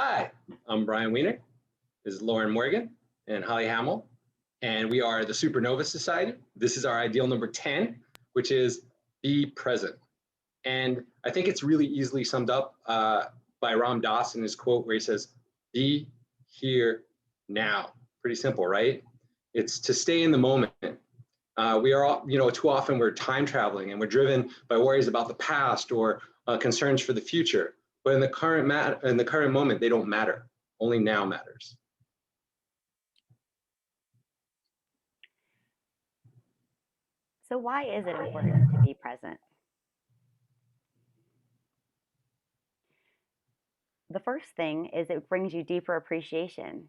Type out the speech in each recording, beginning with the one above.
Hi, I'm Brian Wiener. This is Lauren Morgan and Holly Hamill, and we are the Supernova Society. This is our ideal number 10, which is be present. And I think it's really easily summed up by Ram Dass in his quote where he says, be here now. Pretty simple, right? It's to stay in the moment. We are all, too often we're time traveling and we're driven by worries about the past or concerns for the future. But in the current moment, they don't matter. Only now matters. So why is it important to be present? The first thing is it brings you deeper appreciation.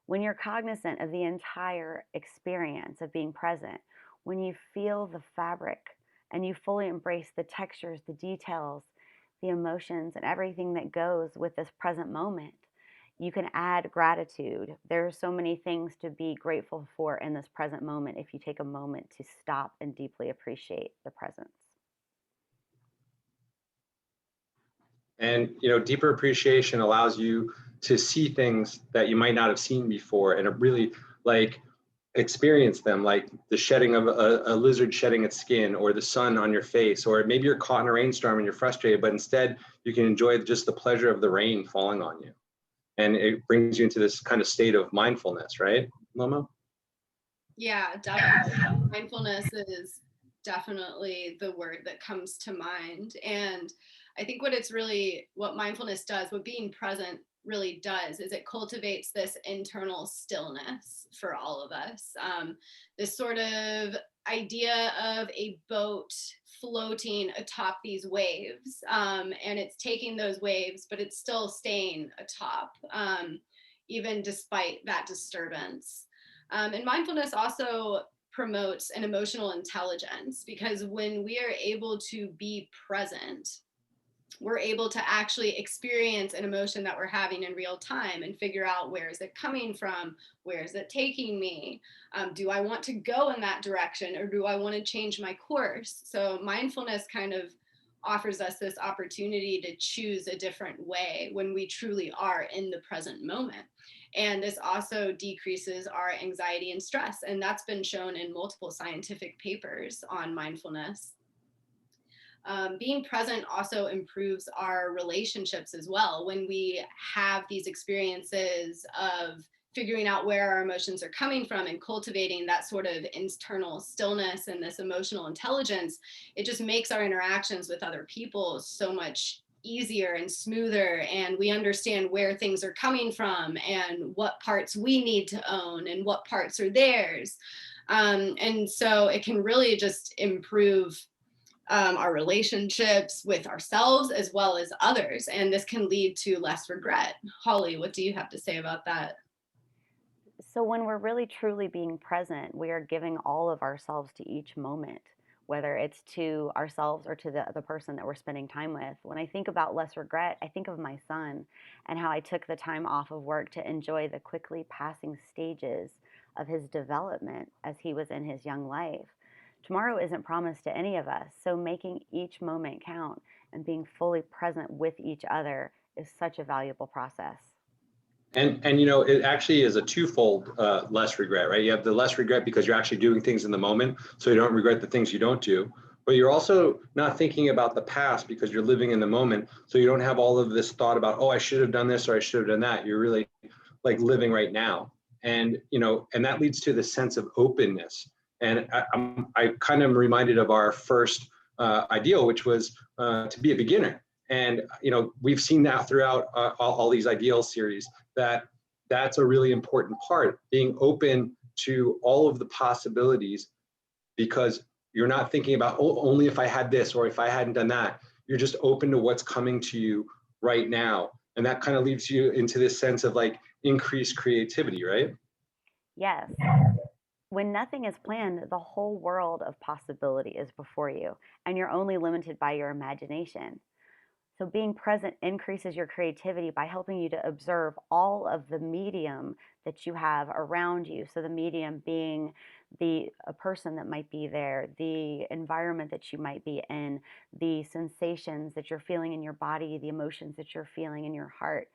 When you're cognizant of the entire experience of being present, when you feel the fabric and you fully embrace the textures, the details, the emotions, and everything that goes with this present moment, you can add gratitude. There are so many things to be grateful for in this present moment if you take a moment to stop and deeply appreciate the presence. And deeper appreciation allows you to see things that you might not have seen before, and it really like experience them, like the shedding of a lizard shedding its skin, or the sun on your face, or maybe you're caught in a rainstorm and you're frustrated, but instead you can enjoy just the pleasure of the rain falling on you. And it brings you into this kind of state of mindfulness, right, Loma? Yeah, definitely. Mindfulness is definitely the word that comes to mind. And I think what mindfulness does, what being present really does, is it cultivates this internal stillness for all of us. This sort of idea of a boat floating atop these waves, and it's taking those waves, but it's still staying atop, even despite that disturbance. And mindfulness also promotes an emotional intelligence, because when we are able to be present, we're able to actually experience an emotion that we're having in real time and figure out, where is it coming from? Where is it taking me? Do I want to go in that direction, or do I want to change my course? So mindfulness kind of offers us this opportunity to choose a different way when we truly are in the present moment. And this also decreases our anxiety and stress. And that's been shown in multiple scientific papers on mindfulness. Being present also improves our relationships as well. When we have these experiences of figuring out where our emotions are coming from and cultivating that sort of internal stillness and this emotional intelligence, it just makes our interactions with other people so much easier and smoother, and we understand where things are coming from and what parts we need to own and what parts are theirs. And so it can really just improve our relationships with ourselves as well as others, and this can lead to less regret. Holly, what do you have to say about that? So, when we're really truly being present, we are giving all of ourselves to each moment, whether it's to ourselves or to the person that we're spending time with. When I think about less regret, I think of my son and how I took the time off of work to enjoy the quickly passing stages of his development as he was in his young life. Tomorrow isn't promised to any of us, so making each moment count and being fully present with each other is such a valuable process. And it actually is a twofold less regret, right? You have the less regret because you're actually doing things in the moment, so you don't regret the things you don't do. But you're also not thinking about the past because you're living in the moment, so you don't have all of this thought about, oh, I should have done this or I should have done that. You're really like living right now, and that leads to the sense of openness. And I kind of reminded of our first ideal, which was to be a beginner. And we've seen that throughout all these ideal series, that that's a really important part, being open to all of the possibilities, because you're not thinking about, oh, only if I had this or if I hadn't done that. You're just open to what's coming to you right now. And that kind of leads you into this sense of like increased creativity, right? Yes. When nothing is planned, the whole world of possibility is before you, and you're only limited by your imagination. So, being present increases your creativity by helping you to observe all of the medium that you have around you. So, the medium being the a person that might be there, the environment that you might be in, the sensations that you're feeling in your body, the emotions that you're feeling in your heart.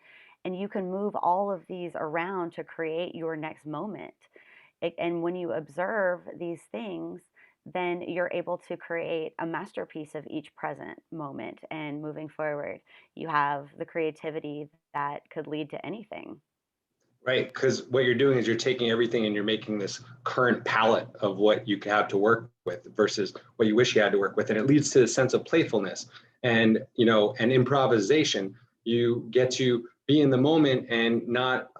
and you can move all of these around to create your next moment. And when you observe these things, then you're able to create a masterpiece of each present moment. And moving forward, you have the creativity that could lead to anything. Right, because what you're doing is you're taking everything and you're making this current palette of what you have to work with versus what you wish you had to work with, and it leads to a sense of playfulness and and improvisation. You get to be in the moment and not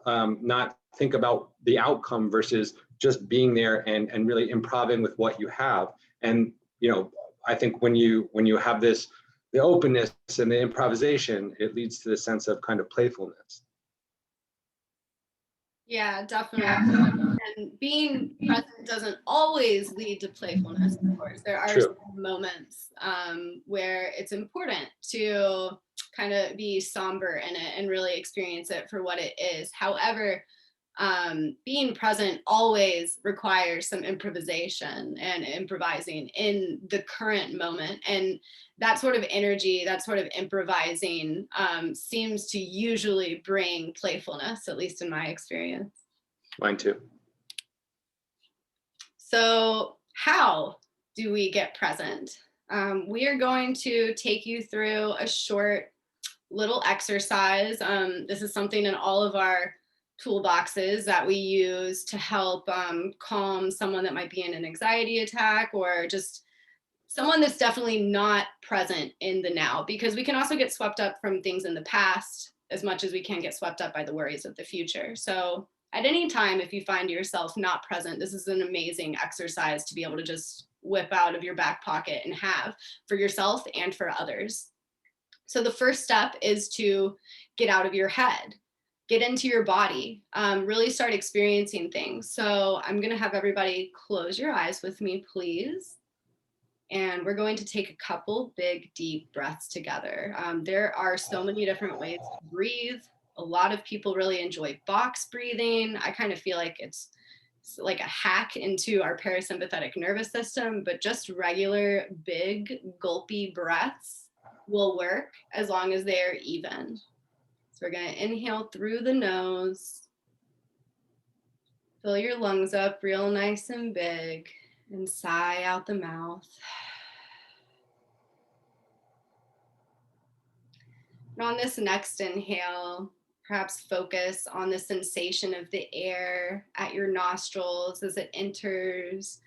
think about the outcome versus just being there and really improvising with what you have. And I think when you have the openness and the improvisation, it leads to the sense of kind of playfulness. Yeah, definitely. And being present doesn't always lead to playfulness, of course. There are True. some moments where it's important to kind of be somber in it and really experience it for what it is. However, being present always requires some improvisation and improvising in the current moment. And that sort of energy, that sort of improvising seems to usually bring playfulness, at least in my experience. Mine too. So, how do we get present? We are going to take you through a short little exercise. This is something in all of our toolboxes that we use to help calm someone that might be in an anxiety attack, or just someone that's definitely not present in the now, because we can also get swept up from things in the past as much as we can get swept up by the worries of the future. So at any time, if you find yourself not present, this is an amazing exercise to be able to just whip out of your back pocket and have for yourself and for others. So the first step is to get out of your head, get into your body, really start experiencing things. So I'm going to have everybody close your eyes with me, please. And we're going to take a couple big, deep breaths together. There are so many different ways to breathe. A lot of people really enjoy box breathing. I kind of feel like it's like a hack into our parasympathetic nervous system, but just regular, big, gulpy breaths will work as long as they're even. So we're going to inhale through the nose, fill your lungs up real nice and big, and sigh out the mouth. And on this next inhale, perhaps focus on the sensation of the air at your nostrils as it enters,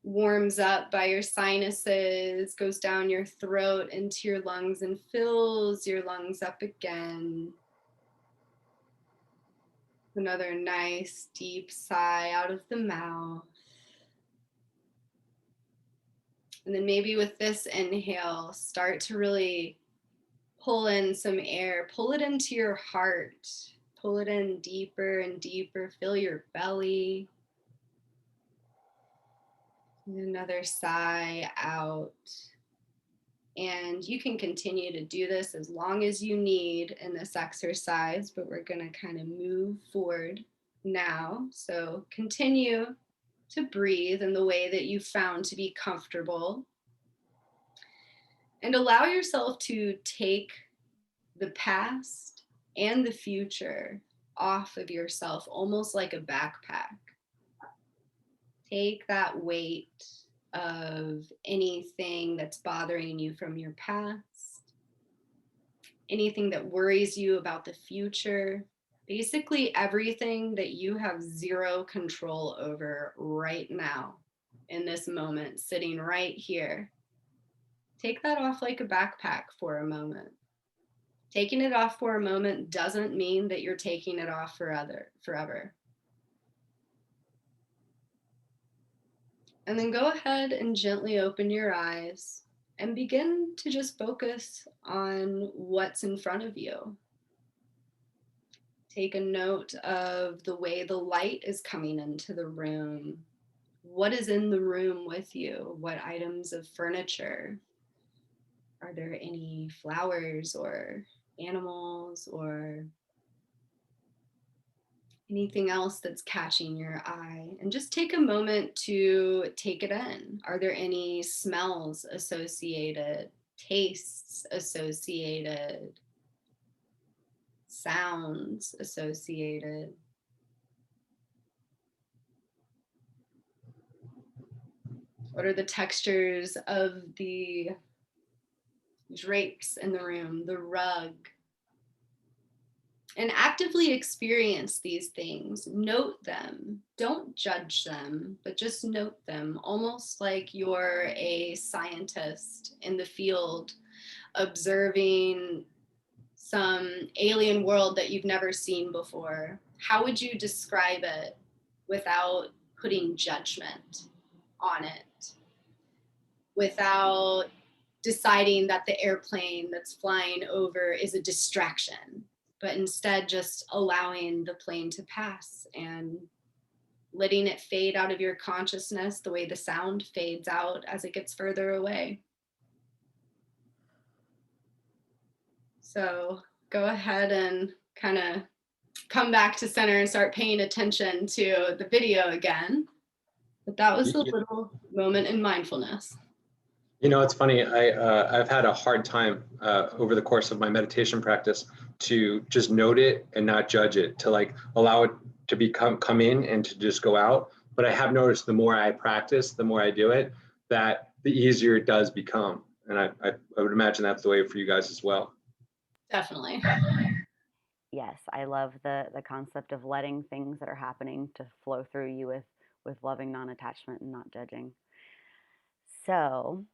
warms up by your sinuses, goes down your throat into your lungs and fills your lungs up again. Another nice deep sigh out of the mouth. And then maybe with this inhale, start to really pull in some air, pull it into your heart, pull it in deeper and deeper, fill your belly. And another sigh out. And you can continue to do this as long as you need in this exercise, but we're going to kind of move forward now. So continue to breathe in the way that you found to be comfortable. And allow yourself to take the past and the future off of yourself, almost like a backpack. Take that weight of anything that's bothering you from your past, anything that worries you about the future, basically everything that you have zero control over right now, in this moment, sitting right here. Take that off like a backpack for a moment. Taking it off for a moment doesn't mean that you're taking it off forever. And then go ahead and gently open your eyes and begin to just focus on what's in front of you. Take a note of the way the light is coming into the room. What is in the room with you? What items of furniture? Are there any flowers or animals or anything else that's catching your eye? And just take a moment to take it in. Are there any smells associated, tastes associated, sounds associated? What are the textures of the drapes in the room, the rug? And actively experience these things. Note them. Don't judge them, but just note them, almost like you're a scientist in the field observing some alien world that you've never seen before. How would you describe it without putting judgment on it? Without deciding that the airplane that's flying over is a distraction, but instead just allowing the plane to pass and letting it fade out of your consciousness the way the sound fades out as it gets further away. So go ahead and kind of come back to center and start paying attention to the video again. But that was the little moment in mindfulness. You know, it's funny. I've had a hard time over the course of my meditation practice to just note it and not judge it, to like allow it to come in and to just go out. But I have noticed the more I practice, the more I do it, that the easier it does become. And I would imagine that's the way for you guys as well. Definitely. Yes, I love the concept of letting things that are happening to flow through you with loving non-attachment and not judging. So,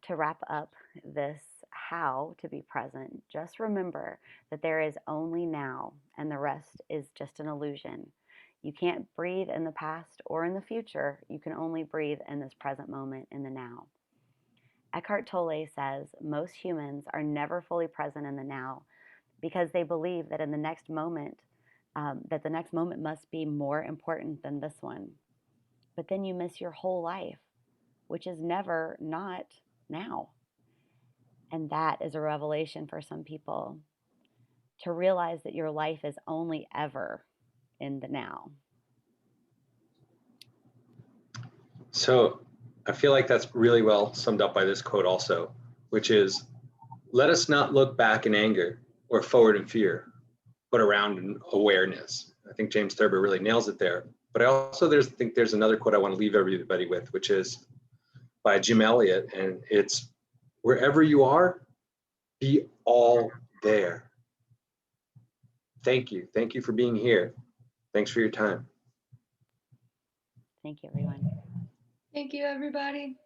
to wrap up this how to be present, just remember that there is only now and the rest is just an illusion. You can't breathe in the past or in the future. You can only breathe in this present moment in the now. Eckhart Tolle says most humans are never fully present in the now because they believe that in the next moment, that the next moment must be more important than this one. But then you miss your whole life, which is never not now. And that is a revelation for some people, to realize that your life is only ever in the now. So I feel like that's really well summed up by this quote also, which is, let us not look back in anger or forward in fear, but around in awareness. I think James Thurber really nails it there. But I also think there's another quote I want to leave everybody with, which is by Jim Elliot, and it's, wherever you are, be all there. Thank you. Thank you for being here. Thanks for your time. Thank you, everyone. Thank you, everybody.